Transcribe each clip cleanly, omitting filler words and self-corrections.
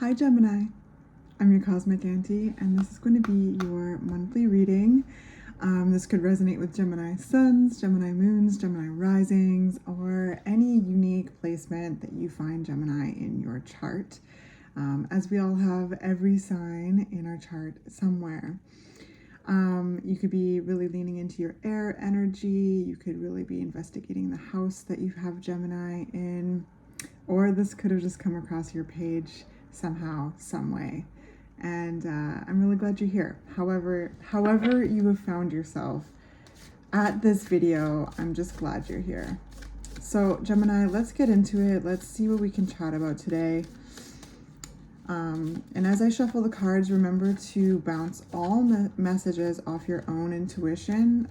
Hi Gemini, I'm your Cosmic Auntie, and this is going to be your monthly reading. This could resonate with Gemini suns, Gemini moons, Gemini risings, or any unique placement that you find Gemini in your chart, as we all have every sign in our chart somewhere. You could be really leaning into your air energy. You could really be investigating the house that you have Gemini in, or this could have just come across your page somehow, some way. And I'm really glad you're here. However you have found yourself at this video, I'm just glad you're here. So Gemini, let's get into it. Let's see what we can chat about today. And as I shuffle the cards, remember to bounce all messages off your own intuition.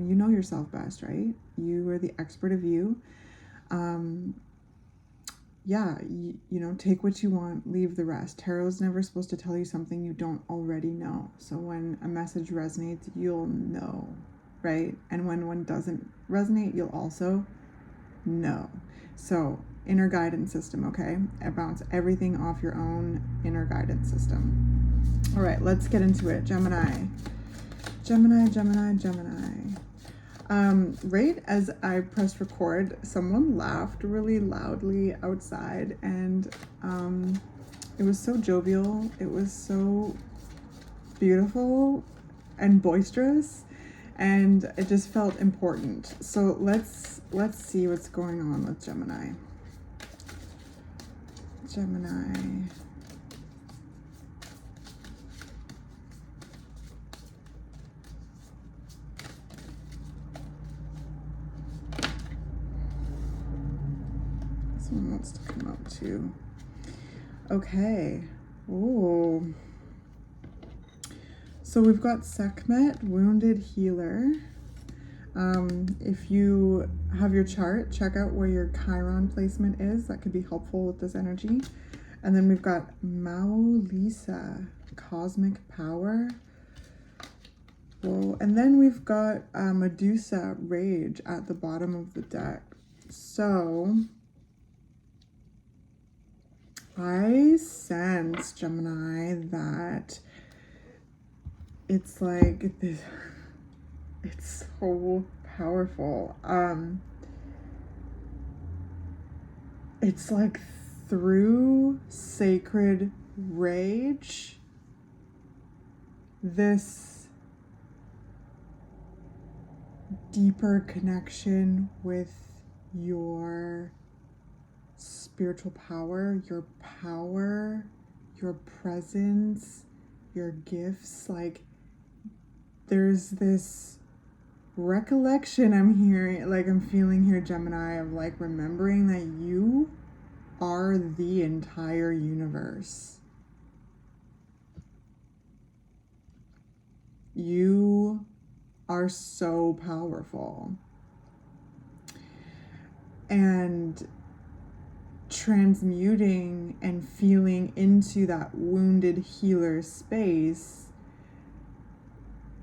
You know yourself best, right? You are the expert of you. Take what you want, leave the rest. Tarot's never supposed to tell you something you don't already know. So when a message resonates, you'll know, right? And when one doesn't resonate, you'll also know. So inner guidance system, okay? Bounce everything off your own inner guidance system. All right, let's get into it. Gemini. Right as I pressed record, someone laughed really loudly outside, and it was so jovial. It was so beautiful and boisterous, and it just felt important. So let's see what's going on with Gemini. Someone wants to come up too. Okay. Oh. So we've got Sekhmet, Wounded Healer. If you have your chart, check out where your Chiron placement is. That could be helpful with this energy. And then we've got Maulisa, Cosmic Power. Whoa. And then we've got Medusa, Rage at the bottom of the deck. So I sense, Gemini, that it's like this, it's so powerful. It's like through sacred rage, this deeper connection with your spiritual power, your presence, your gifts. Like there's this recollection I'm feeling here, Gemini, of like remembering that you are the entire universe. You are so powerful. And transmuting and feeling into that wounded healer space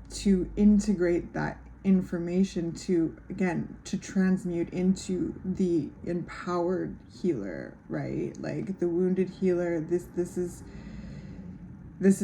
to integrate that information to transmute into the empowered healer, right? Like the wounded healer, this is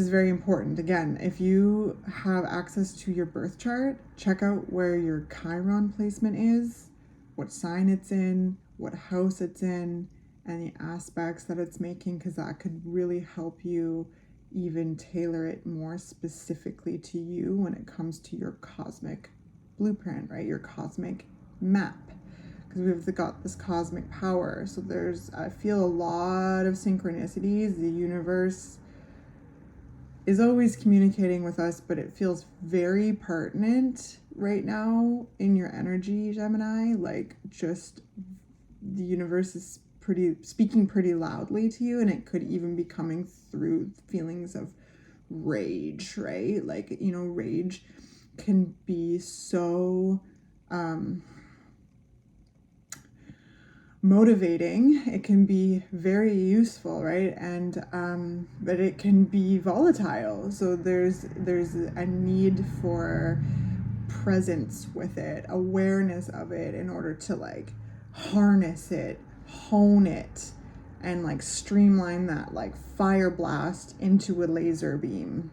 very important. Again, if you have access to your birth chart, check out where your Chiron placement is, what sign it's in, what house it's in, and the aspects that it's making, because that could really help you even tailor it more specifically to you when it comes to your cosmic blueprint, right? Your cosmic map, because we've got this cosmic power. So I feel a lot of synchronicities. The universe is always communicating with us, but it feels very pertinent right now in your energy, Gemini. Like just the universe is speaking pretty loudly to you, and it could even be coming through feelings of rage, right? Like, rage can be so motivating. It can be very useful, right? And but it can be volatile. So there's a need for presence with it, awareness of it, in order to like harness it, hone it, and like streamline that like fire blast into a laser beam,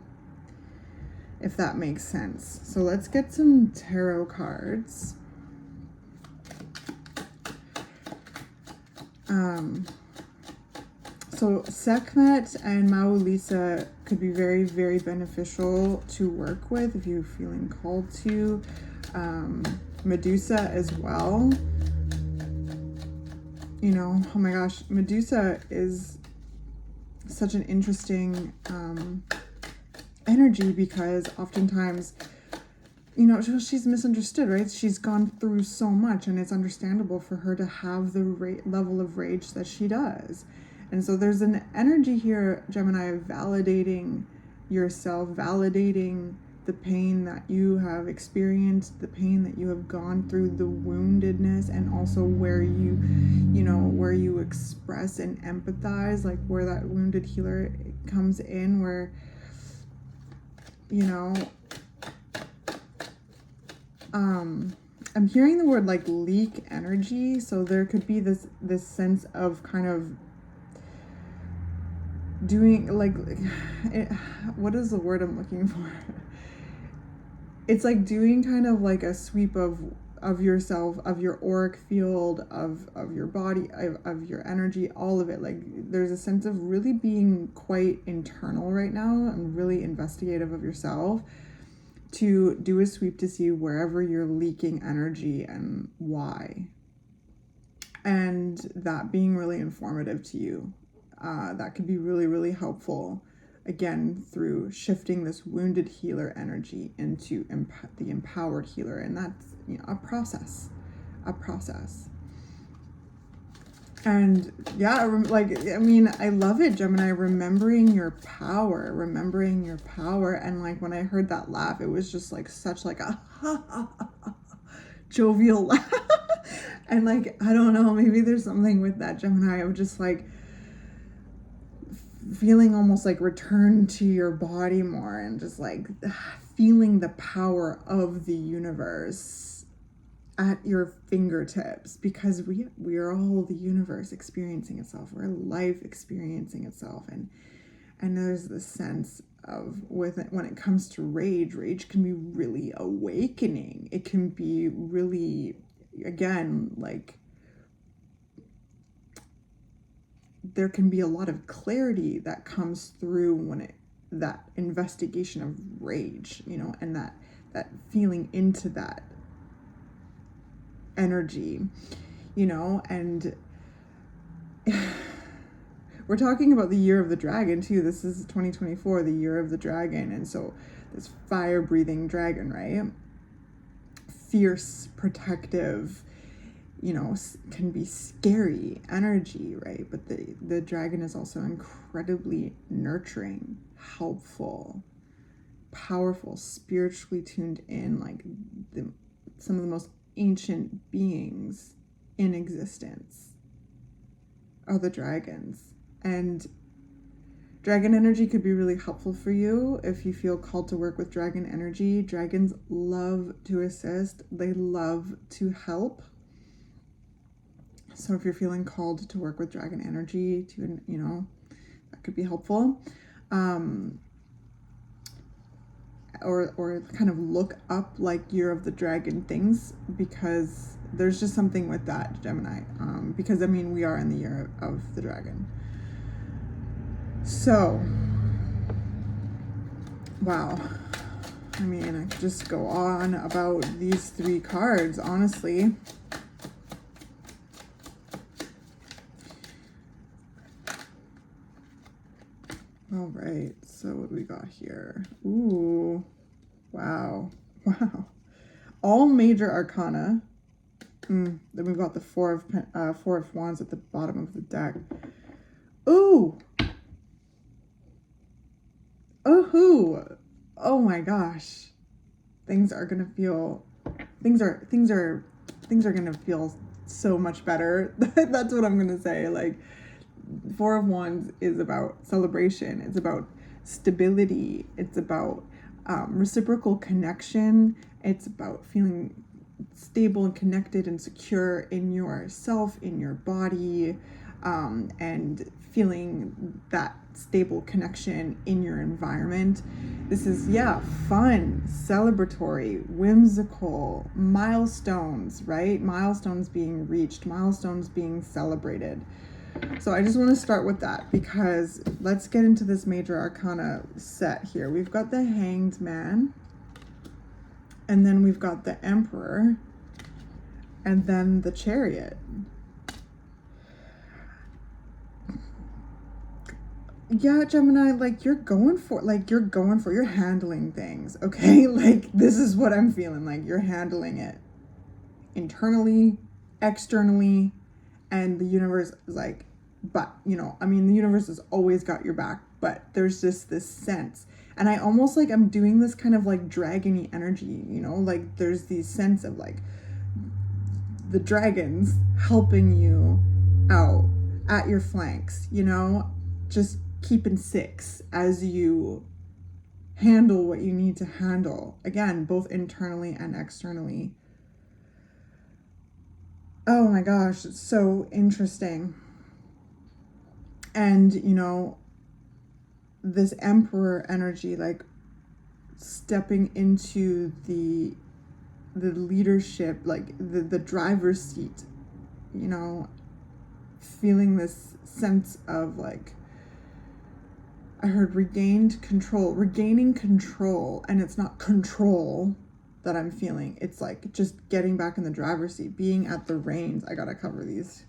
if that makes sense. So let's get some tarot cards. So Sekhmet and Maulisa could be very, very beneficial to work with if you're feeling called to. Medusa as well. You know, oh my gosh, Medusa is such an interesting energy, because oftentimes, you know, she's misunderstood, right? She's gone through so much, and it's understandable for her to have the level of rage that she does. And so there's an energy here, Gemini, of validating yourself, validating the pain that you have experienced, the pain that you have gone through, the woundedness, and also where where you express and empathize, like where that wounded healer comes in, where, you know, I'm hearing the word like leak energy. So there could be this sense of kind of doing like what is the word I'm looking for? It's like doing kind of like a sweep of yourself, of your auric field, of your body, of your energy, all of it. Like there's a sense of really being quite internal right now and really investigative of yourself, to do a sweep to see wherever you're leaking energy and why. And that being really informative to you. That could be really, really helpful, again, through shifting this wounded healer energy into the empowered healer. And that's, you know, a process. And yeah, I love it, Gemini, remembering your power. And like when I heard that laugh, it was just like such like a jovial laugh. And like, I don't know, maybe there's something with that, Gemini, of just like feeling almost like return to your body more, and just like feeling the power of the universe at your fingertips, because we are all the universe experiencing itself. We're life experiencing itself. And there's this sense of, when it comes to rage can be really awakening. It can be really, again, like there can be a lot of clarity that comes through when that investigation of rage, you know, and that feeling into that energy, you know. And we're talking about the year of the dragon too. This is 2024, the year of the dragon. And so this fire breathing dragon, right? Fierce, protective, you know, can be scary energy, right? But the dragon is also incredibly nurturing, helpful, powerful, spiritually tuned in, like some of the most ancient beings in existence are the dragons. And dragon energy could be really helpful for you if you feel called to work with dragon energy. Dragons love to assist. They love to help. So if you're feeling called to work with dragon energy, to, you know, that could be helpful. Or kind of look up like Year of the Dragon things, because there's just something with that, Gemini. Because I mean, we are in the year of the dragon. So, wow. I mean, I could just go on about these three cards, honestly. All right, so what do we got here? Ooh, wow. All major arcana. Then we've got the Four of Wands at the bottom of the deck. Ooh. Oh my gosh. Things are gonna feel so much better. That's what I'm gonna say. Like, Four of Wands is about celebration. It's about stability. It's about reciprocal connection. It's about feeling stable and connected and secure in yourself, in your body. and feeling that stable connection in your environment. This is, yeah, fun, celebratory, whimsical, milestones, right? Milestones being reached, milestones being celebrated. So I just want to start with that, because let's get into this major arcana set here. We've got the Hanged Man, and then we've got the Emperor, and then the Chariot. Yeah, Gemini, like you're handling things, okay? Like this is what I'm feeling, like you're handling it internally, externally, and the universe is like, but you know, I mean, the universe has always got your back, but there's just this sense, and I almost like I'm doing this kind of like dragony energy, you know, like there's these sense of like the dragons helping you out at your flanks, you know, just keeping 6 as you handle what you need to handle, again, both internally and externally. Oh my gosh, it's so interesting. And you know, this Emperor energy, like stepping into the leadership, like the driver's seat, you know, feeling this sense of like, I heard regaining control, and it's not control that I'm feeling. It's like just getting back in the driver's seat, being at the reins. I gotta cover these,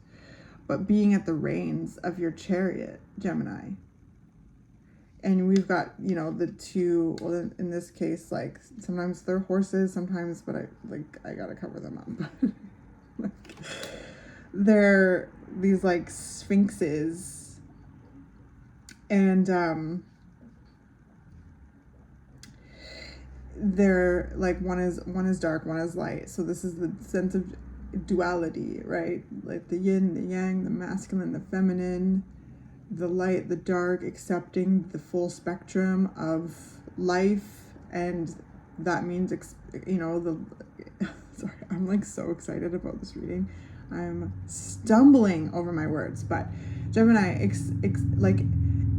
but being at the reins of your chariot, Gemini. And we've got, you know, the two, well, in this case, like sometimes they're horses, sometimes, but I gotta cover them up. Like, they're these like sphinxes. And they're like, one is dark, one is light. So this is the sense of duality, right? Like the yin, the yang, the masculine, the feminine, the light, the dark, accepting the full spectrum of life. And that means, you know, sorry, I'm like so excited about this reading. I'm stumbling over my words, but Gemini, like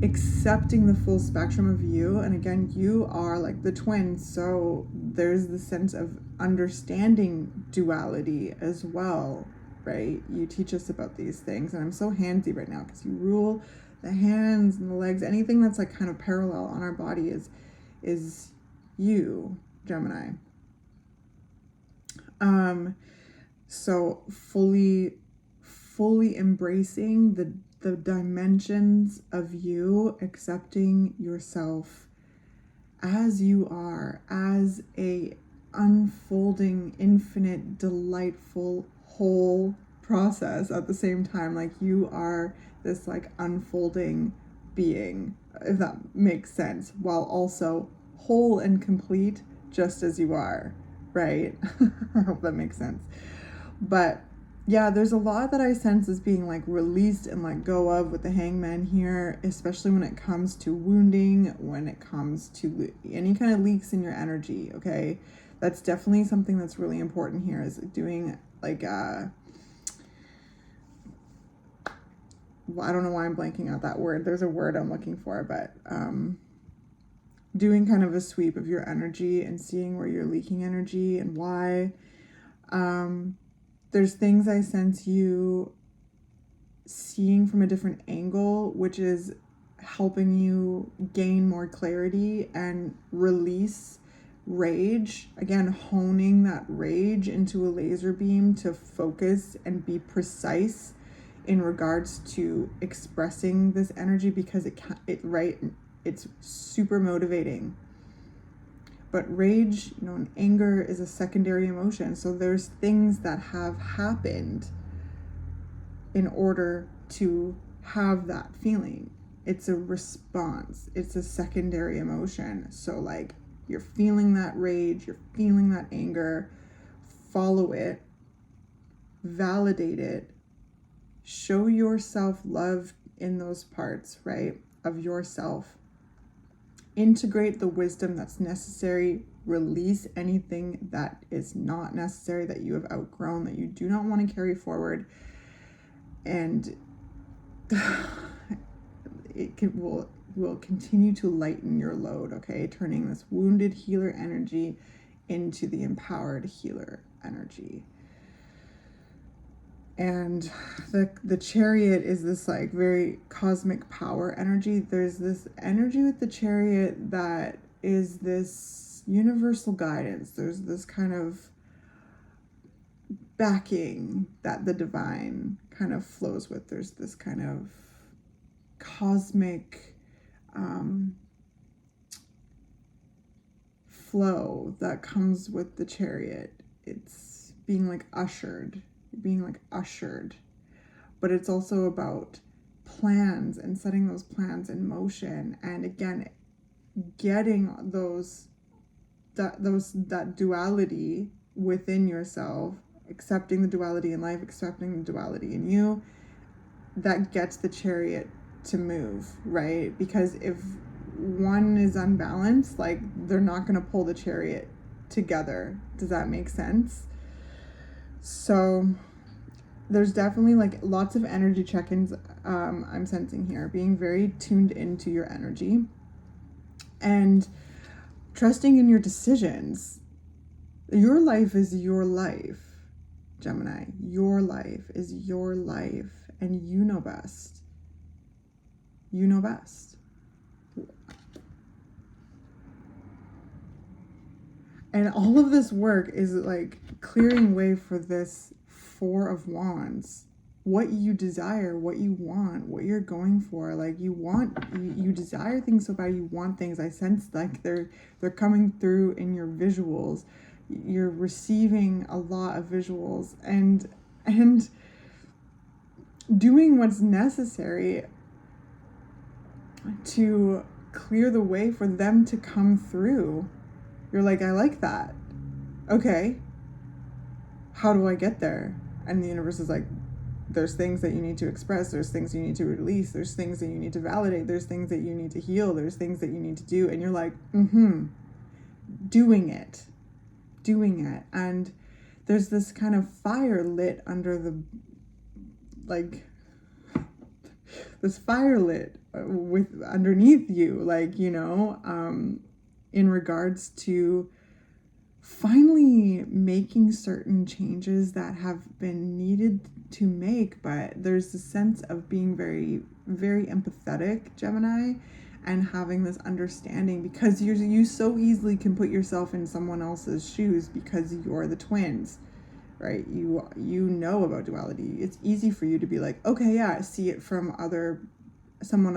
accepting the full spectrum of you. And again, you are like the twin, so there's the sense of understanding duality as well, right? You teach us about these things, and I'm so handsy right now because you rule the hands and the legs. Anything that's like kind of parallel on our body is you, Gemini. So fully embracing the dimensions of you, accepting yourself as you are, as a unfolding, infinite, delightful, whole process at the same time. Like you are this like unfolding being, if that makes sense, while also whole and complete just as you are, right? I hope that makes sense. But yeah, there's a lot that I sense is being like released and let go of with the Hangman here, especially when it comes to wounding, when it comes to any kind of leaks in your energy, okay? That's definitely something that's really important here, is doing like, well, I don't know why I'm blanking out that word. There's a word I'm looking for, but doing kind of a sweep of your energy and seeing where you're leaking energy and why. There's things I sense you seeing from a different angle, which is helping you gain more clarity and release rage. Again, honing that rage into a laser beam to focus and be precise in regards to expressing this energy, because it's super motivating. But rage, you know, and anger is a secondary emotion. So there's things that have happened in order to have that feeling. It's a response. It's a secondary emotion. So like you're feeling that rage, you're feeling that anger, follow it, validate it, show yourself love in those parts, right, of yourself. Integrate the wisdom that's necessary, release anything that is not necessary, that you have outgrown, that you do not want to carry forward. And will continue to lighten your load, okay? Turning this wounded healer energy into the empowered healer energy. And the Chariot is this like very cosmic power energy. There's this energy with the Chariot that is this universal guidance. There's this kind of backing that the divine kind of flows with. There's this kind of cosmic flow that comes with the Chariot. It's being like ushered, but it's also about plans and setting those plans in motion, and again getting that duality within yourself, accepting the duality in life, accepting the duality in you. That gets the Chariot to move, right? Because if one is unbalanced, like, they're not going to pull the Chariot together. Does that make sense? So there's definitely like lots of energy check-ins I'm sensing here, being very tuned into your energy and trusting in your decisions. Your life is your life, Gemini. Your life is your life, and you know best. You know best. And all of this work is like clearing way for this Four of Wands. What you desire, what you want, what you're going for. Like you desire things so bad, you want things. I sense like they're coming through in your visuals. You're receiving a lot of visuals and doing what's necessary to clear the way for them to come through. You're like, I like that. Okay. How do I get there? And the universe is like, there's things that you need to express. There's things you need to release. There's things that you need to validate. There's things that you need to heal. There's things that you need to do. And you're like, doing it. And there's this kind of fire lit under the, like, this fire lit with underneath you, like, you know, in regards to finally making certain changes that have been needed to make. But there's a sense of being very, very empathetic, Gemini, and having this understanding, because you so easily can put yourself in someone else's shoes because you're the twins, right? You know about duality. It's easy for you to be like, okay, yeah, see it from some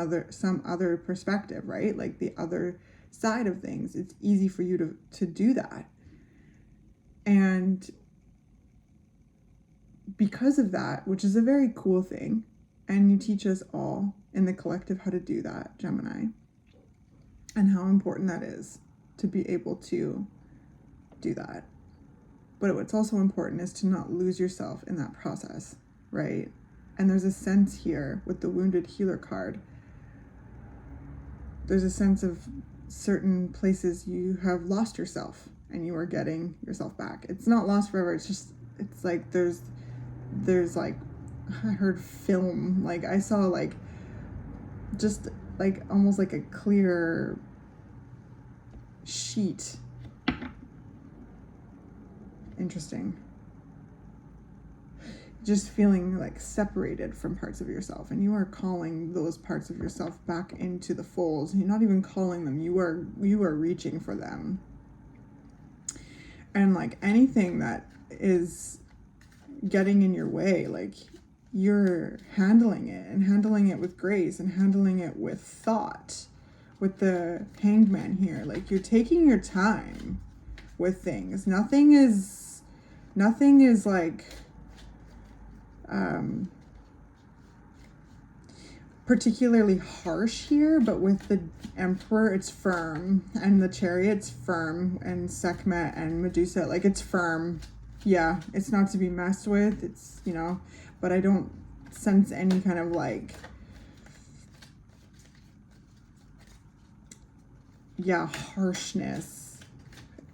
other perspective, right? Like the other side of things. It's easy for you to do that. And because of that, which is a very cool thing, and you teach us all in the collective how to do that, Gemini, and how important that is to be able to do that. But what's also important is to not lose yourself in that process, right? And there's a sense here with the Wounded Healer card. There's a sense of certain places you have lost yourself and you are getting yourself back. It's not lost forever. It's like there's like, I heard film, like I saw like just like almost like a clear sheet. Interesting. Just feeling like separated from parts of yourself, and you are calling those parts of yourself back into the fold. You're not even calling them, you are reaching for them. And like anything that is getting in your way, like you're handling it with grace and handling it with thought. With the Hanged Man here, like you're taking your time with things. Nothing is like particularly harsh here, but with the Emperor, it's firm, and the Chariot's firm, and Sekhmet and Medusa, like it's firm. Yeah, it's not to be messed with. It's, you know, but I don't sense any kind of like, harshness.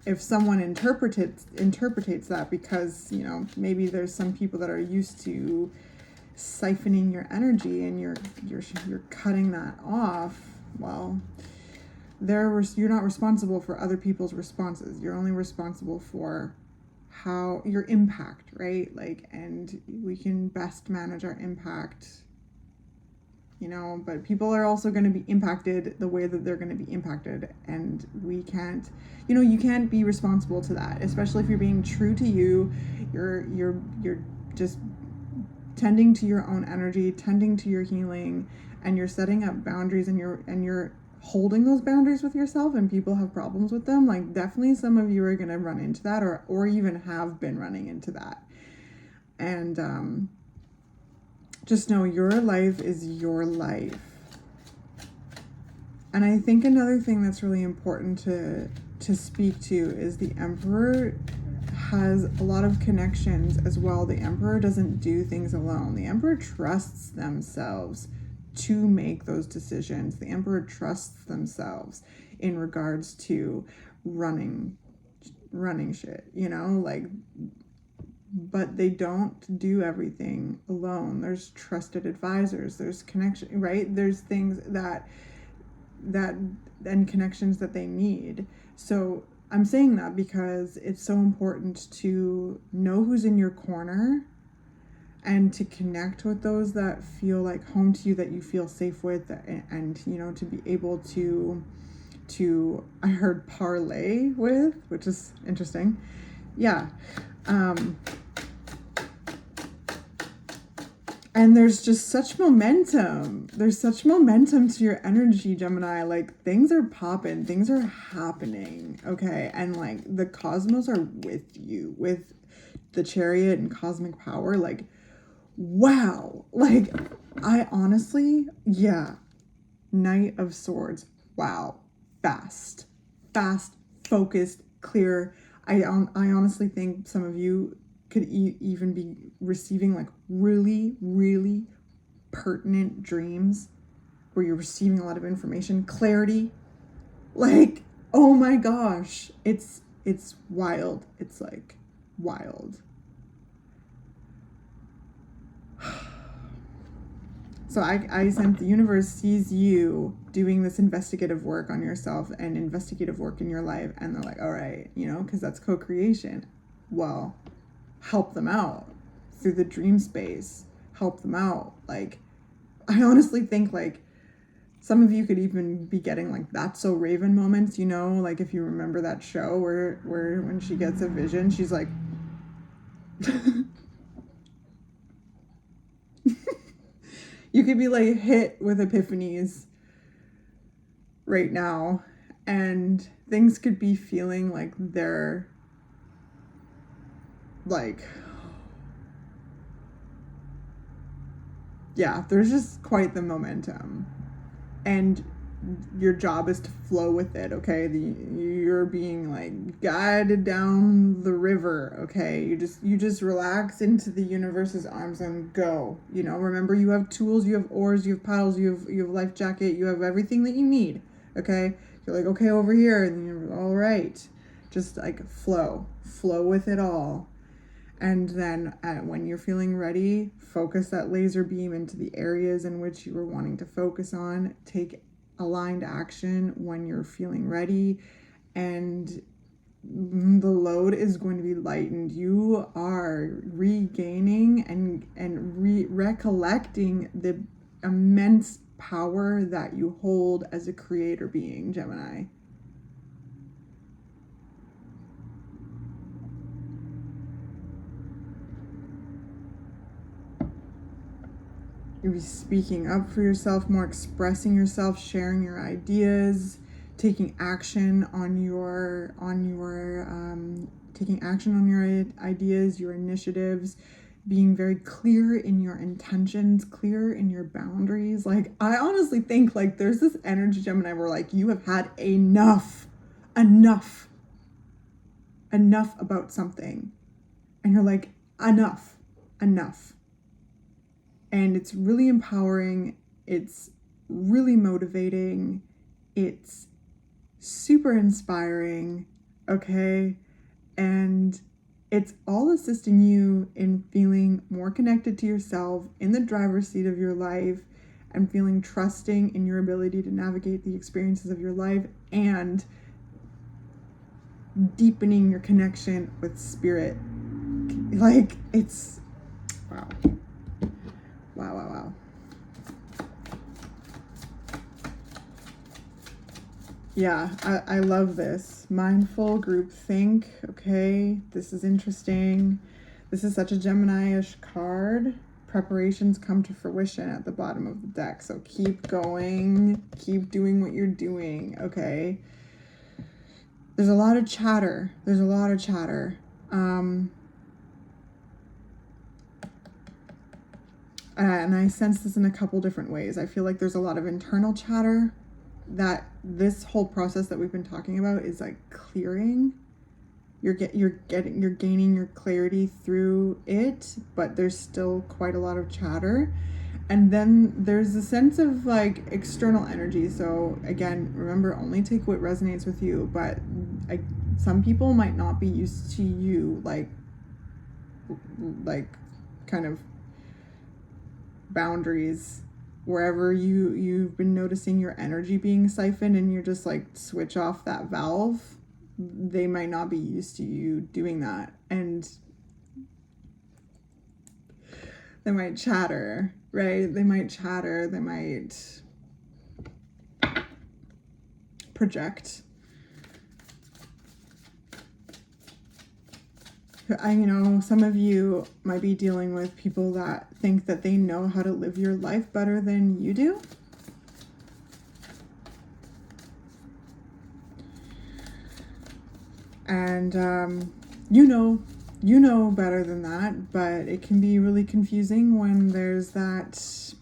If someone interpretates that, because, you know, maybe there's some people that are used to siphoning your energy and you're cutting that off, well, you're not responsible for other people's responses. You're only responsible for how your impact, right? Like, and we can best manage our impact, you know, but people are also going to be impacted the way that they're going to be impacted, and we can't, you know, you can't be responsible to that, especially if you're being true to you. You're just tending to your own energy, tending to your healing, and you're setting up boundaries, and you're holding those boundaries with yourself, and people have problems with them. Like, definitely some of you are going to run into that, or even have been running into that. And just know your life is your life. And I think another thing that's really important to speak to is the Emperor has a lot of connections as well. The Emperor doesn't do things alone. The Emperor trusts themselves to make those decisions. The Emperor trusts themselves in regards to running shit, you know, like, but they don't do everything alone. There's trusted advisors, there's connection, right? There's things that and connections that they need. So I'm saying that because it's so important to know who's in your corner and to connect with those that feel like home to you, that you feel safe with, and you know, to be able to I heard parlay with, which is interesting. Yeah. And there's just such momentum. There's such momentum to your energy, Gemini. Like, things are popping, things are happening, okay? And like, the cosmos are with you, with the Chariot and cosmic power. Like, wow. Like, I honestly, yeah. Knight of Swords. Wow. Fast, focused, clear. I honestly think some of you could even be receiving like really, really pertinent dreams where you're receiving a lot of information, clarity. Like, oh my gosh, it's wild. It's like wild. So I sense the universe sees you doing this investigative work on yourself and investigative work in your life, and they're like, all right, you know, because that's co-creation. Well, help them out through the dream space. Help them out. Like, I honestly think like some of you could even be getting like That's So Raven moments, you know, like if you remember that show where when she gets a vision, she's like you could be like hit with epiphanies right now, and things could be feeling like they're like, yeah, there's just quite the momentum, and your job is to flow with it, okay? You're being like guided down the river, okay? You just relax into the universe's arms and go. You know, remember, you have tools, you have oars, you have paddles, you have life jacket, you have everything that you need, okay? You're like, okay, over here, and you're all right. Just like flow with it all. And then when you're feeling ready, focus that laser beam into the areas in which you were wanting to focus on. Take aligned action when you're feeling ready, and the load is going to be lightened. You are regaining and recollecting the immense power that you hold as a creator being, Gemini. You'll be speaking up for yourself more, expressing yourself, sharing your ideas, taking action on your ideas, your initiatives, being very clear in your intentions, clear in your boundaries. Like, I honestly think like there's this energy, Gemini, where like you have had enough about something, and you're like, enough. And it's really empowering. It's really motivating. It's super inspiring, okay? And It's all assisting you in feeling more connected to yourself, in the driver's seat of your life, and feeling trusting in your ability to navigate the experiences of your life, and deepening your connection with spirit. Like, it's wow. Wow. Yeah, I love this. Mindful group think. Okay, this is interesting. This is such a Gemini-ish card. Preparations come to fruition at the bottom of the deck. So keep going. Keep doing what you're doing. Okay. There's a lot of chatter. And I sense this in a couple different ways. I feel like there's a lot of internal chatter that this whole process that we've been talking about is like clearing. You're gaining your clarity through it, but there's still quite a lot of chatter. And then there's a sense of like external energy. So again, remember, only take what resonates with you, but some people might not be used to you like kind of boundaries wherever you've been noticing your energy being siphoned, and you're just like switch off that valve. They might not be used to you doing that, and they might chatter, right? They might project. Some of you might be dealing with people that think that they know how to live your life better than you do. And you know better than that, but it can be really confusing when there's that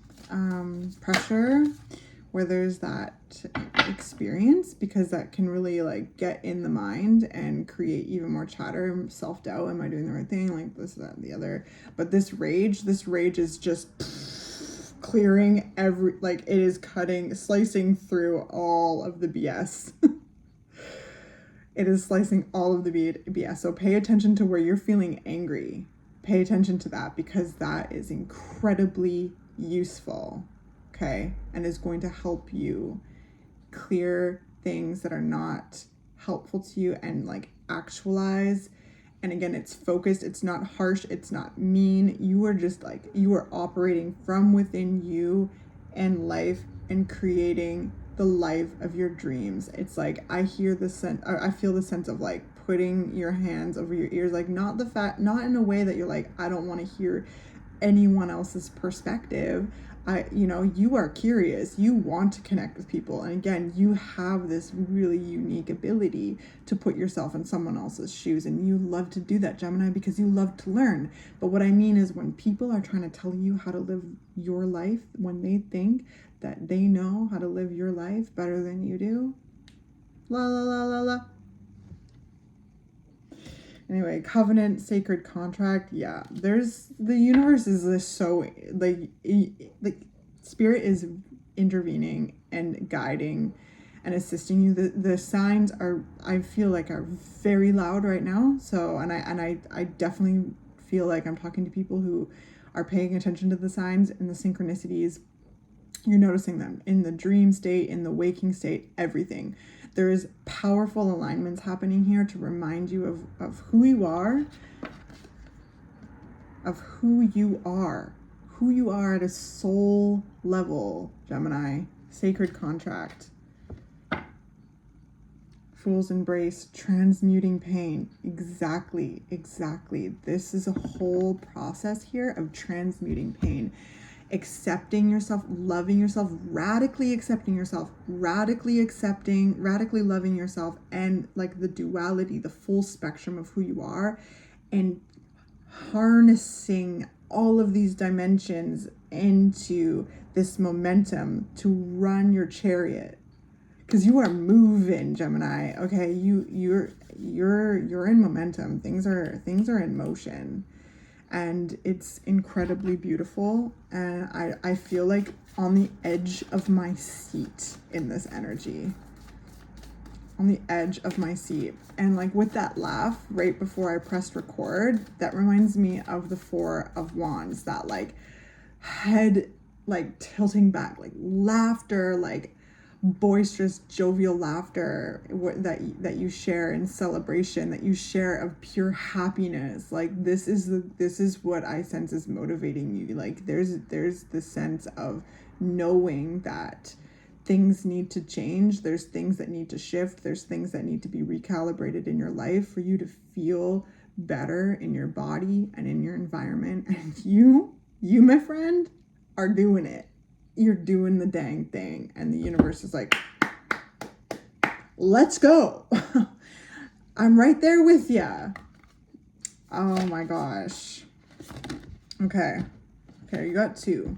pressure, where there's that experience, because that can really like get in the mind and create even more chatter, self-doubt. Am I doing the right thing? Like this, that, and the other. But this rage is just clearing it is slicing through all of the BS. It is slicing all of the BS. So pay attention to where you're feeling angry. Pay attention to that, because that is incredibly useful, okay? And is going to help you clear things that are not helpful to you and like actualize. And again, it's focused, it's not harsh, it's not mean. You are operating from within you and life and creating the life of your dreams. It's like I feel the sense of like putting your hands over your ears, like not in a way that you're like, I don't want to hear anyone else's perspective. You are curious, you want to connect with people, and again, you have this really unique ability to put yourself in someone else's shoes, and you love to do that, Gemini, because you love to learn. But what I mean is, when people are trying to tell you how to live your life, when they think that they know how to live your life better than you do, la la la la la. Anyway, covenant, sacred contract. Yeah, the universe is so like spirit is intervening and guiding and assisting you. The signs I feel like are very loud right now. So and I definitely feel like I'm talking to people who are paying attention to the signs and the synchronicities. You're noticing them in the dream state, in the waking state, everything. There is powerful alignments happening here to remind you of who you are, who you are at a soul level, Gemini. Sacred contract. Fool's embrace, transmuting pain. Exactly. This is a whole process here of transmuting pain. Accepting yourself, loving yourself, radically accepting yourself, radically loving yourself, and like the duality, the full spectrum of who you are, and harnessing all of these dimensions into this momentum to run your chariot, because you are moving, Gemini. Okay, you're in momentum. Things are in motion. And it's incredibly beautiful, and I feel like on the edge of my seat in this energy. on the edge of my seat. And like with that laugh right before I pressed record, that reminds me of the Four of Wands, that like head like tilting back, like laughter, like boisterous, jovial laughter that you share in celebration, that you share of pure happiness. Like this is what I sense is motivating you. Like there's the sense of knowing that things need to change, there's things that need to shift, there's things that need to be recalibrated in your life for you to feel better in your body and in your environment. And you my friend, are doing it. You're doing the dang thing. And the universe is like, let's go. I'm right there with ya. Oh my gosh. Okay, you got 2.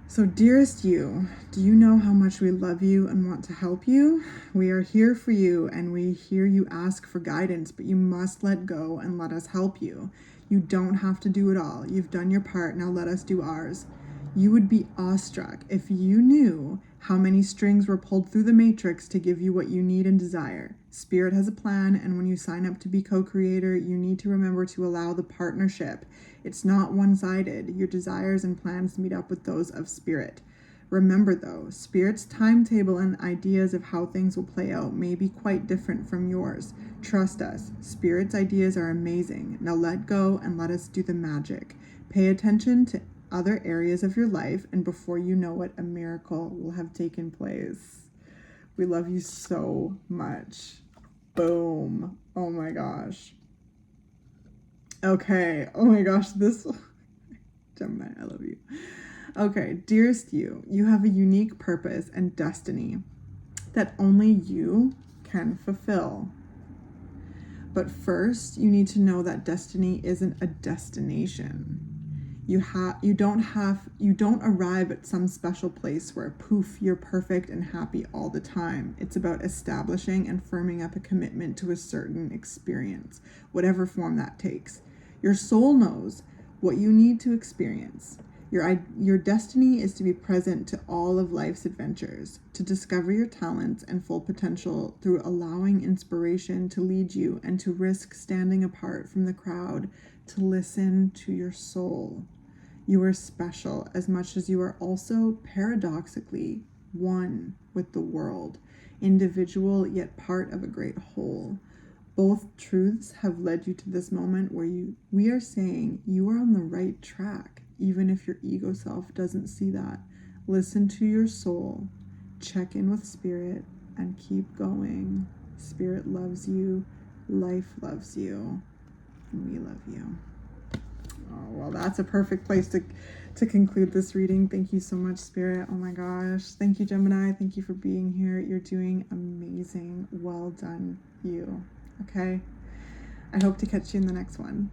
So dearest you, do you know how much we love you and want to help you? We are here for you, and we hear you ask for guidance, but you must let go and let us help you. You don't have to do it all. You've done your part, now let us do ours. You would be awestruck if you knew how many strings were pulled through the matrix to give you what you need and desire. Spirit has a plan, and when you sign up to be co-creator, you need to remember to allow the partnership. It's not one-sided. Your desires and plans meet up with those of Spirit. Remember though, Spirit's timetable and ideas of how things will play out may be quite different from yours. Trust us, Spirit's ideas are amazing. Now let go and let us do the magic. Pay attention to other areas of your life, and before you know it, a miracle will have taken place. We love you so much. Boom. Oh my gosh. Okay. Oh my gosh, this Gemini, I love you. Okay, dearest you, you have a unique purpose and destiny that only you can fulfill. But first, you need to know that destiny isn't a destination. You don't arrive at some special place where poof, you're perfect and happy all the time. It's about establishing and firming up a commitment to a certain experience, whatever form that takes. Your soul knows what you need to experience. Your destiny is to be present to all of life's adventures, to discover your talents and full potential through allowing inspiration to lead you, and to risk standing apart from the crowd to listen to your soul. You are special as much as you are also paradoxically one with the world, individual yet part of a great whole. Both truths have led you to this moment where we are saying you are on the right track, even if your ego self doesn't see that. Listen to your soul, check in with Spirit, and keep going. Spirit loves you, life loves you, and we love you. Oh, well, that's a perfect place to conclude this reading. Thank you so much, Spirit. Oh my gosh. Thank you, Gemini. Thank you for being here. You're doing amazing. Well done, you. Okay? I hope to catch you in the next one.